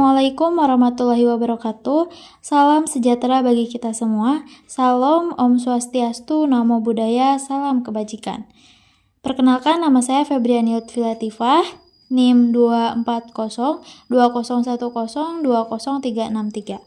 Assalamualaikum warahmatullahi wabarakatuh. Salam sejahtera bagi kita semua. Salam, Om Swastiastu, Namo Buddhaya, salam kebajikan. Perkenalkan, nama saya Febriani Lutfi Latifah, NIM 2402010203363.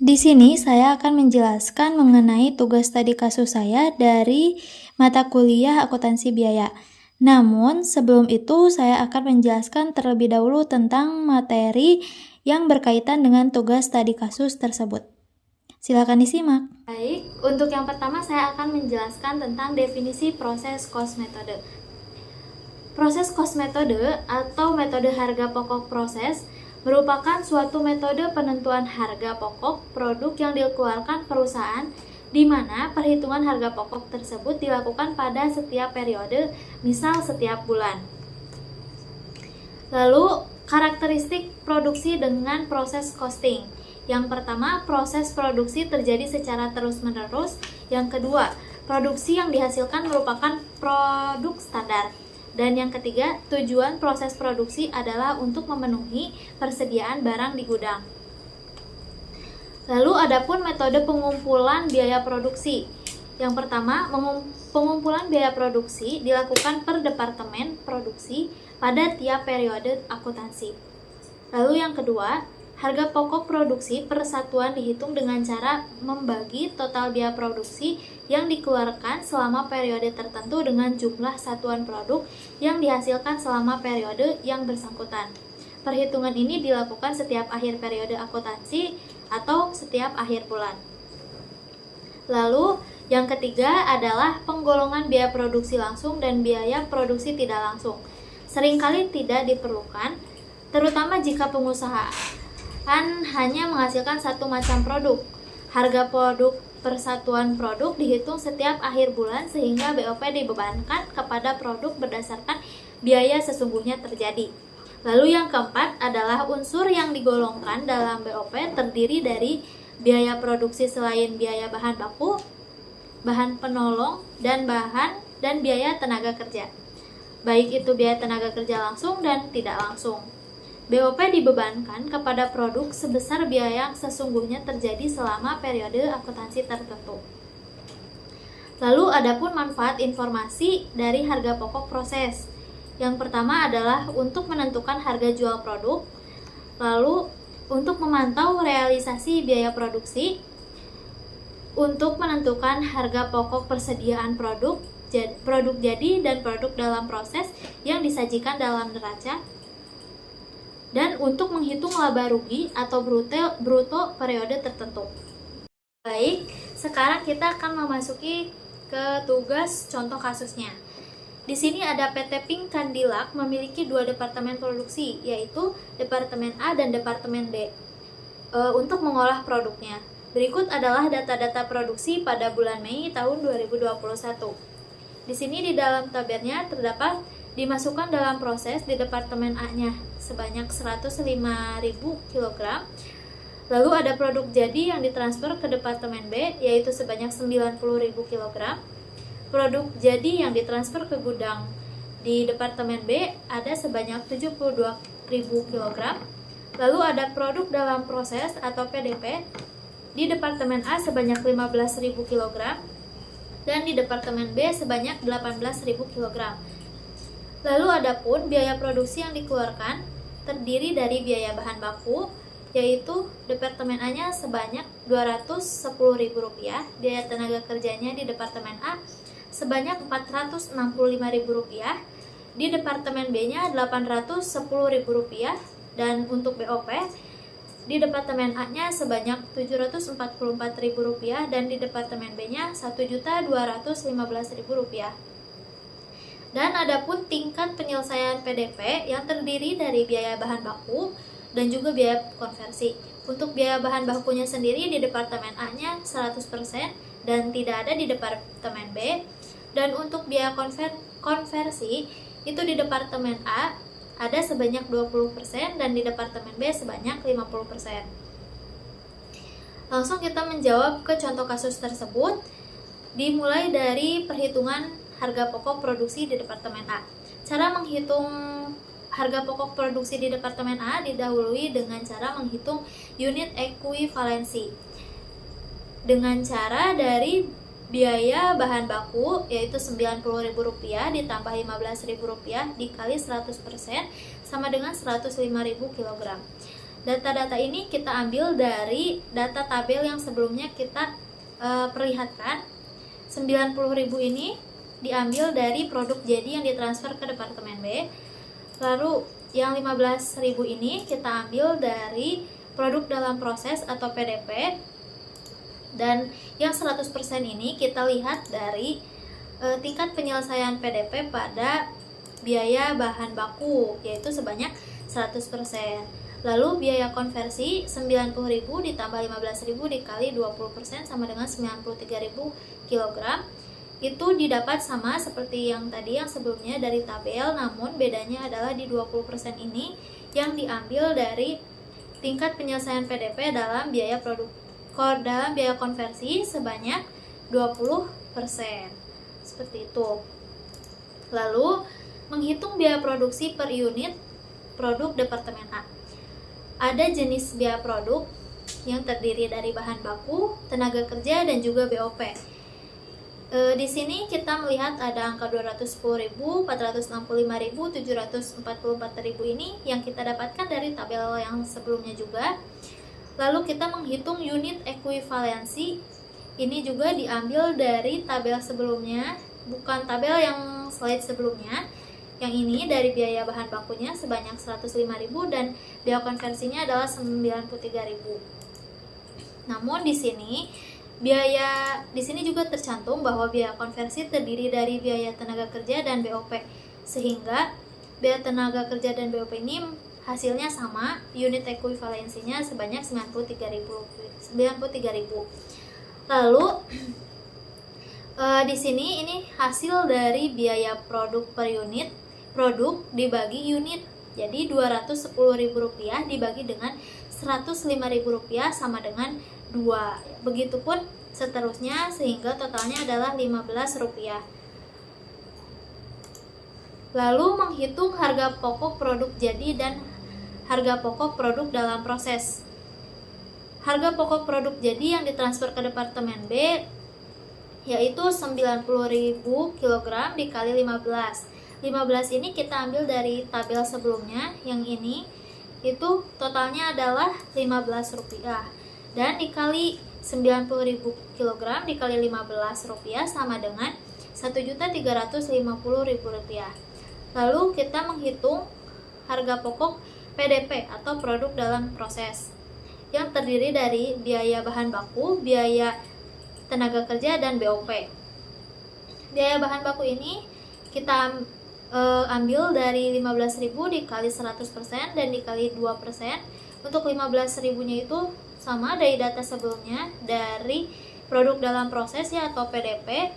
Di sini saya akan menjelaskan mengenai tugas studi kasus saya dari mata kuliah akuntansi biaya. Namun, sebelum itu saya akan menjelaskan terlebih dahulu tentang materi yang berkaitan dengan tugas studi kasus tersebut. Silakan disimak. Baik, untuk yang pertama saya akan menjelaskan tentang definisi proses cost metode. Proses cost metode atau metode harga pokok proses merupakan suatu metode penentuan harga pokok produk yang dikeluarkan perusahaan di mana perhitungan harga pokok tersebut dilakukan pada setiap periode, misal setiap bulan. Lalu, karakteristik produksi dengan proses costing. Yang pertama, proses produksi terjadi secara terus-menerus. Yang kedua, produksi yang dihasilkan merupakan produk standar. Dan yang ketiga, tujuan proses produksi adalah untuk memenuhi persediaan barang di gudang. Lalu adapun metode pengumpulan biaya produksi. Yang pertama, pengumpulan biaya produksi dilakukan per departemen produksi pada tiap periode akuntansi. Lalu yang kedua, harga pokok produksi per satuan dihitung dengan cara membagi total biaya produksi yang dikeluarkan selama periode tertentu dengan jumlah satuan produk yang dihasilkan selama periode yang bersangkutan. Perhitungan ini dilakukan setiap akhir periode akuntansi atau setiap akhir bulan. Lalu, yang ketiga adalah penggolongan biaya produksi langsung dan biaya produksi tidak langsung. Seringkali tidak diperlukan, terutama jika pengusahaan hanya menghasilkan satu macam produk. Harga produk persatuan produk dihitung setiap akhir bulan sehingga BOP dibebankan kepada produk berdasarkan biaya sesungguhnya terjadi. Lalu yang keempat adalah unsur yang digolongkan dalam BOP terdiri dari biaya produksi selain biaya bahan baku, bahan penolong, dan biaya tenaga kerja. Baik itu biaya tenaga kerja langsung dan tidak langsung. BOP dibebankan kepada produk sebesar biaya yang sesungguhnya terjadi selama periode akuntansi tertentu. Lalu adapun manfaat informasi dari harga pokok proses. Yang pertama adalah untuk menentukan harga jual produk, lalu untuk memantau realisasi biaya produksi, untuk menentukan harga pokok persediaan produk jadi dan produk dalam proses yang disajikan dalam neraca, dan untuk menghitung laba rugi atau bruto periode tertentu. Baik, sekarang kita akan memasuki ke tugas contoh kasusnya. Di sini ada PT Pink Kandilak memiliki dua departemen produksi, yaitu Departemen A dan Departemen B, untuk mengolah produknya. Berikut adalah data-data produksi pada bulan Mei tahun 2021. Di sini di dalam tabelnya terdapat dimasukkan dalam proses di Departemen A-nya sebanyak 105.000 kg. Lalu ada produk jadi yang ditransfer ke Departemen B, yaitu sebanyak 90.000 kg. Produk jadi yang ditransfer ke gudang di Departemen B ada sebanyak 72.000 kg. Lalu ada produk dalam proses atau PDP di Departemen A sebanyak 15.000 kg dan di Departemen B sebanyak 18.000 kg. Lalu adapun biaya produksi yang dikeluarkan terdiri dari biaya bahan baku, yaitu Departemen A-nya sebanyak Rp210.000, biaya tenaga kerjanya di Departemen A sebanyak Rp465.000, di Departemen B-nya Rp810.000, dan untuk BOP di Departemen A-nya sebanyak Rp744.000 dan di Departemen B-nya Rp1.215.000. Dan adapun tingkat penyelesaian PDP yang terdiri dari biaya bahan baku dan juga biaya konversi. Untuk biaya bahan bakunya sendiri di Departemen A-nya 100% dan tidak ada di Departemen B. Dan untuk biaya konversi itu di Departemen A ada sebanyak 20% dan di Departemen B sebanyak 50%. Langsung kita menjawab ke contoh kasus tersebut, dimulai dari perhitungan harga pokok produksi di Departemen A. Cara menghitung harga pokok produksi di Departemen A didahului dengan cara menghitung unit ekuivalensi dengan cara dari biaya bahan baku yaitu Rp90.000 ditambah Rp15.000 dikali 100% sama dengan 105.000 kg. Data-data ini kita ambil dari data tabel yang sebelumnya kita perlihatkan. 90.000 ini diambil dari produk jadi yang ditransfer ke Departemen B. Lalu yang 15.000 ini kita ambil dari produk dalam proses atau PDP. Dan yang 100% ini kita lihat dari tingkat penyelesaian PDP pada biaya bahan baku yaitu sebanyak 100%. Lalu biaya konversi 90.000 ditambah 15.000 dikali 20% sama dengan 93.000 kg. Itu didapat sama seperti yang tadi yang sebelumnya dari tabel, namun bedanya adalah di 20% ini yang diambil dari tingkat penyelesaian PDP dalam biaya konversi sebanyak 20%. Seperti itu. Lalu menghitung biaya produksi per unit produk Departemen A. Ada jenis biaya produk yang terdiri dari bahan baku, tenaga kerja, dan juga BOP. Di sini kita melihat ada angka 210.000, 465.000, 744.000 ini yang kita dapatkan dari tabel yang sebelumnya juga. Lalu kita menghitung unit ekuivalensi. Ini juga diambil dari tabel sebelumnya, bukan tabel yang slide sebelumnya. Yang ini dari biaya bahan bakunya sebanyak 105.000 dan biaya konversinya adalah 93.000. Namun di sini juga tercantum bahwa biaya konversi terdiri dari biaya tenaga kerja dan BOP, sehingga biaya tenaga kerja dan BOP ini hasilnya sama, unit ekuivalensinya sebanyak 93.000. Lalu di sini ini hasil dari biaya produk per unit, produk dibagi unit. Jadi Rp210.000 dibagi dengan Rp105.000 sama dengan 2. Begitupun seterusnya sehingga totalnya adalah Rp15. Lalu menghitung harga pokok produk jadi dan harga pokok produk dalam proses. Harga pokok produk jadi yang ditransfer ke Departemen B yaitu 90.000 kg dikali 15. 15 ini kita ambil dari tabel sebelumnya, yang ini itu totalnya adalah Rp15 dan dikali 90.000 kg dikali Rp15 sama dengan Rp1.350.000. Lalu kita menghitung harga pokok PDP atau produk dalam proses yang terdiri dari biaya bahan baku, biaya tenaga kerja, dan BOP. Biaya bahan baku ini kita ambil dari 15.000 dikali 100% dan dikali 2%. Untuk 15.000-nya itu sama dari data sebelumnya dari produk dalam proses ya atau PDP,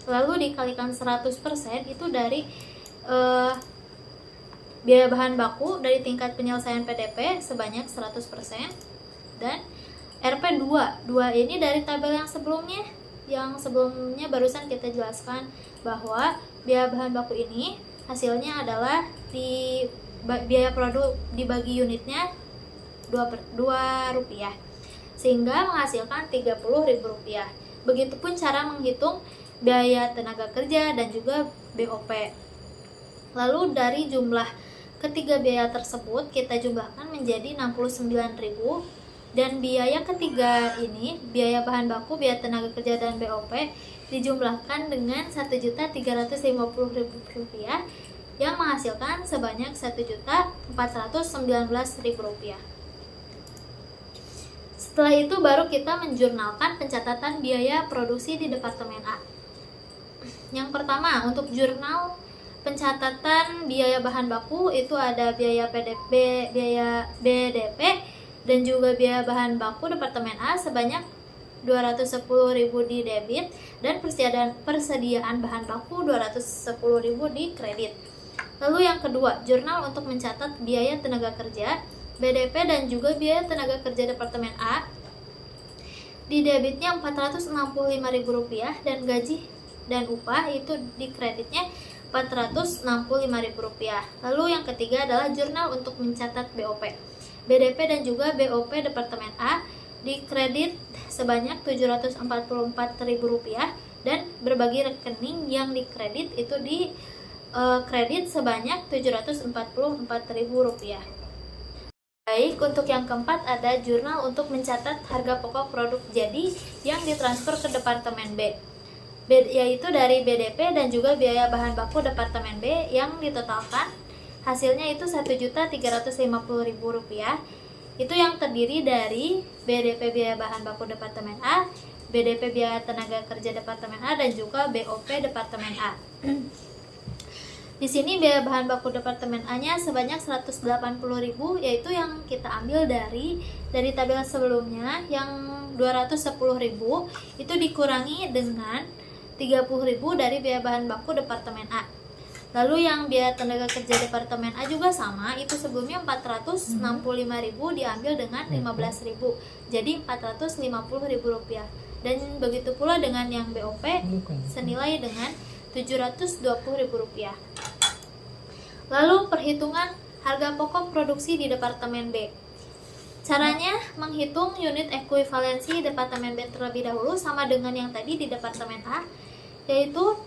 lalu dikalikan 100% itu dari biaya bahan baku dari tingkat penyelesaian PDP sebanyak 100%, dan RP2 ini dari tabel yang sebelumnya barusan kita jelaskan bahwa biaya bahan baku ini hasilnya adalah di biaya produk dibagi unitnya Rp2 sehingga menghasilkan Rp30.000. Begitupun cara menghitung biaya tenaga kerja dan juga BOP. Lalu dari jumlah ketiga biaya tersebut kita jumlahkan menjadi 69.000. Dan biaya ketiga ini, biaya bahan baku, biaya tenaga kerja, dan BOP dijumlahkan dengan Rp1.350.000 yang menghasilkan sebanyak Rp1.419.000. Setelah itu baru kita menjurnalkan pencatatan biaya produksi di Departemen A. Yang pertama, untuk jurnal pencatatan biaya bahan baku itu ada biaya PDP, biaya BDP, dan juga biaya bahan baku Departemen A sebanyak 210.000 di debit dan persediaan bahan baku 210.000 di kredit. Lalu yang kedua, jurnal untuk mencatat biaya tenaga kerja, BDP, dan juga biaya tenaga kerja Departemen A. Di debitnya Rp465.000 dan gaji dan upah itu di kreditnya Rp465.000. Lalu yang ketiga adalah jurnal untuk mencatat BOP. BDP dan juga BOP Departemen A dikredit sebanyak Rp744.000 dan berbagi rekening yang dikredit itu di kredit sebanyak Rp744.000. Baik, untuk yang keempat ada jurnal untuk mencatat harga pokok produk jadi yang ditransfer ke Departemen B, yaitu dari BDP dan juga biaya bahan baku Departemen B yang ditotalkan hasilnya itu Rp1.350.000. Itu yang terdiri dari BDP biaya bahan baku Departemen A, BDP biaya tenaga kerja Departemen A, dan juga BOP Departemen A. Di sini biaya bahan baku Departemen A-nya sebanyak Rp180.000, yaitu yang kita ambil dari tabel sebelumnya yang Rp210.000 itu dikurangi dengan Rp30.000 dari biaya bahan baku Departemen A. Lalu yang biaya tenaga kerja Departemen A juga sama, itu sebelumnya Rp465.000 diambil dengan Rp15.000, jadi Rp450.000. Dan begitu pula dengan yang BOP senilai dengan Rp720.000. Lalu perhitungan harga pokok produksi di Departemen B. Caranya menghitung unit ekuivalensi Departemen B terlebih dahulu sama dengan yang tadi di Departemen A, yaitu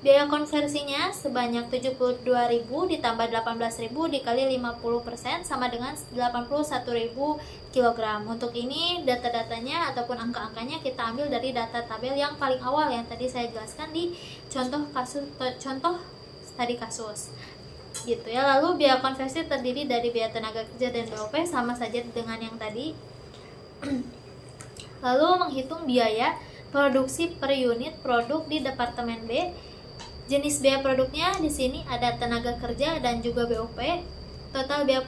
biaya konversinya sebanyak Rp72.000 ditambah Rp18.000 dikali 50% sama dengan 81.000 kg. Untuk ini data-datanya ataupun angka-angkanya kita ambil dari data tabel yang paling awal yang tadi saya jelaskan di contoh studi kasus. Gitu ya. Lalu biaya konversi terdiri dari biaya tenaga kerja dan BOP sama saja dengan yang tadi. Lalu menghitung biaya produksi per unit produk di Departemen B. Jenis biaya produknya di sini ada tenaga kerja dan juga BOP. Total biaya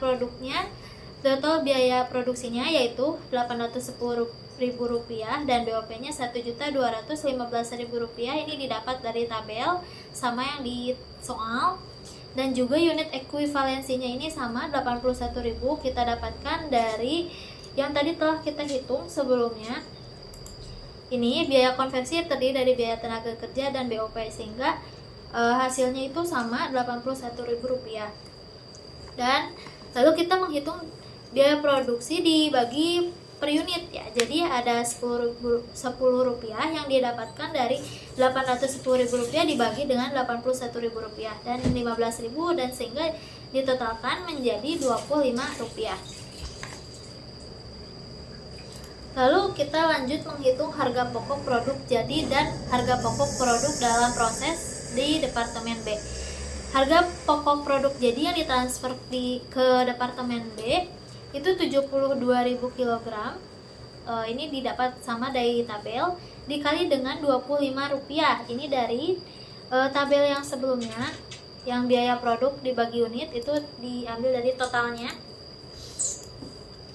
produksinya yaitu Rp810.000 dan BOP-nya Rp1.215.000. Ini didapat dari tabel sama yang di soal. Dan juga unit ekuivalensinya ini sama Rp81.000 kita dapatkan dari yang tadi telah kita hitung sebelumnya. Ini biaya konversi terdiri dari biaya tenaga kerja dan BOP sehingga hasilnya itu sama Rp81.000. Dan lalu kita menghitung biaya produksi dibagi per unit ya. Jadi ada Rp10 yang didapatkan dari Rp810.000 dibagi dengan Rp81.000 dan Rp15.000 dan sehingga ditotalkan menjadi Rp25. Lalu kita lanjut menghitung harga pokok produk jadi dan harga pokok produk dalam proses di Departemen B. Harga pokok produk jadi yang ditransfer ke Departemen B itu 72.000 kg. Ini didapat sama dari tabel dikali dengan Rp25. Ini dari tabel yang sebelumnya yang biaya produk dibagi unit itu diambil dari totalnya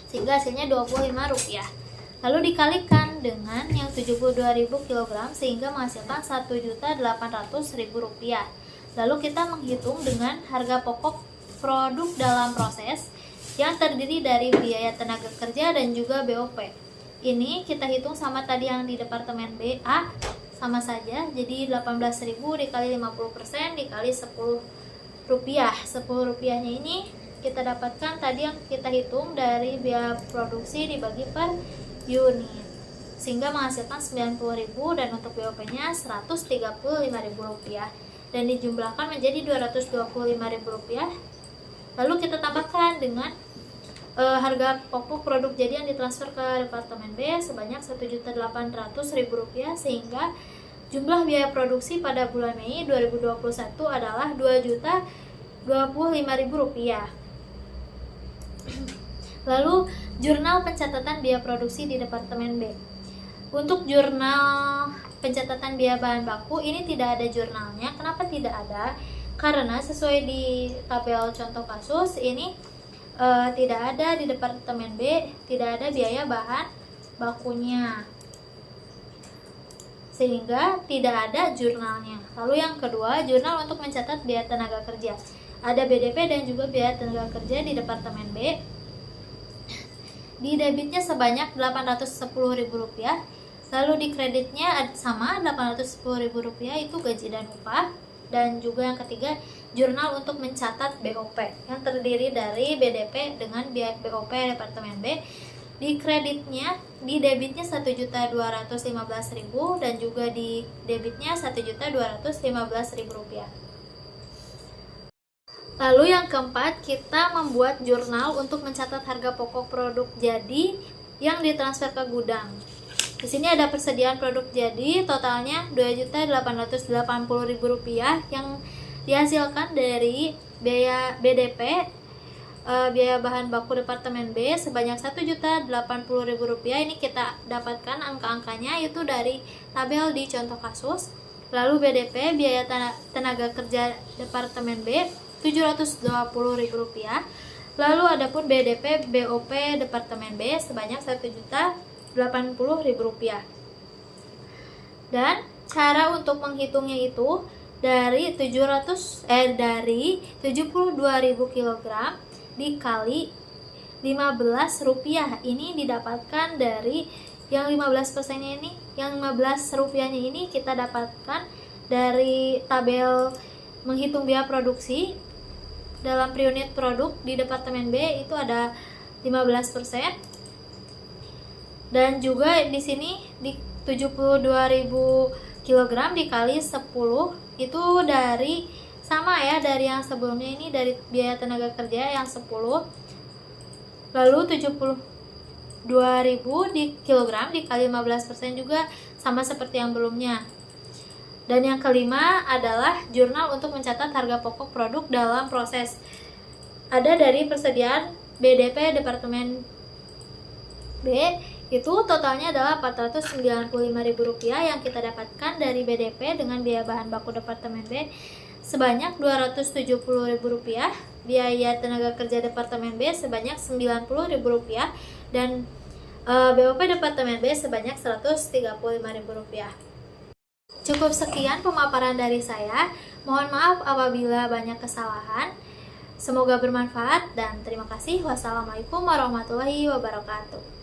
sehingga hasilnya Rp25. Lalu dikalikan dengan yang 72.000 kg sehingga menghasilkan Rp1.800.000. Lalu kita menghitung dengan harga pokok produk dalam proses yang terdiri dari biaya tenaga kerja dan juga BOP. Ini kita hitung sama tadi yang di Departemen B A sama saja, jadi Rp18.000 dikali 50% dikali Rp10. Rp10-nya ini kita dapatkan tadi yang kita hitung dari biaya produksi dibagi per unit sehingga menghasilkan Rp90.000 dan untuk BOP-nya Rp135.000 dan dijumlahkan menjadi Rp225.000. Lalu kita tambahkan dengan harga pokok produk jadi yang ditransfer ke Departemen B sebanyak Rp1.800.000 sehingga jumlah biaya produksi pada bulan Mei 2021 adalah Rp2.025.000. Lalu jurnal pencatatan biaya produksi di Departemen B. Untuk jurnal pencatatan biaya bahan baku ini tidak ada jurnalnya. Kenapa tidak ada? Karena sesuai di tabel contoh kasus ini tidak ada di Departemen B, tidak ada biaya bahan bakunya sehingga tidak ada jurnalnya. Lalu yang kedua, jurnal untuk mencatat biaya tenaga kerja. Ada BDP dan juga biaya tenaga kerja di Departemen B. Di debitnya sebanyak Rp810.000, lalu di kreditnya sama Rp810.000 itu gaji dan upah. Dan juga yang ketiga, jurnal untuk mencatat BOP yang terdiri dari BDP dengan biaya BOP Departemen B. Di kreditnya, di debitnya 1.215.000 dan juga di debitnya 1.215.000 rupiah. Lalu yang keempat, kita membuat jurnal untuk mencatat harga pokok produk jadi yang ditransfer ke gudang. Di sini ada persediaan produk jadi totalnya Rp2.880.000 yang dihasilkan dari biaya BDP, biaya bahan baku Departemen B sebanyak Rp1.080.000. Ini kita dapatkan angka-angkanya itu dari tabel di contoh kasus. Lalu BDP biaya tenaga kerja Departemen B Rp720.000. Lalu adapun BDP BOP Departemen B sebanyak Rp1.080.000. Dan cara untuk menghitungnya itu dari 72.000 kg dikali Rp15. Ini didapatkan dari yang 15%-nya ini, yang Rp15-nya ini kita dapatkan dari tabel menghitung biaya produksi. Dalam per unit produk di Departemen B itu ada 15%. Dan juga di sini di 72.000 kg dikali 10 itu dari sama ya dari yang sebelumnya, ini dari biaya tenaga kerja yang 10. Lalu 72.000 di kilogram dikali 15% juga sama seperti yang sebelumnya. Dan yang kelima adalah jurnal untuk mencatat harga pokok produk dalam proses. Ada dari persediaan BDP Departemen B, itu totalnya adalah Rp495.000 yang kita dapatkan dari BDP dengan biaya bahan baku Departemen B sebanyak Rp270.000, biaya tenaga kerja Departemen B sebanyak Rp90.000, dan BOP Departemen B sebanyak Rp135.000. Cukup sekian pemaparan dari saya. Mohon maaf apabila banyak kesalahan. Semoga bermanfaat dan terima kasih. Wassalamualaikum warahmatullahi wabarakatuh.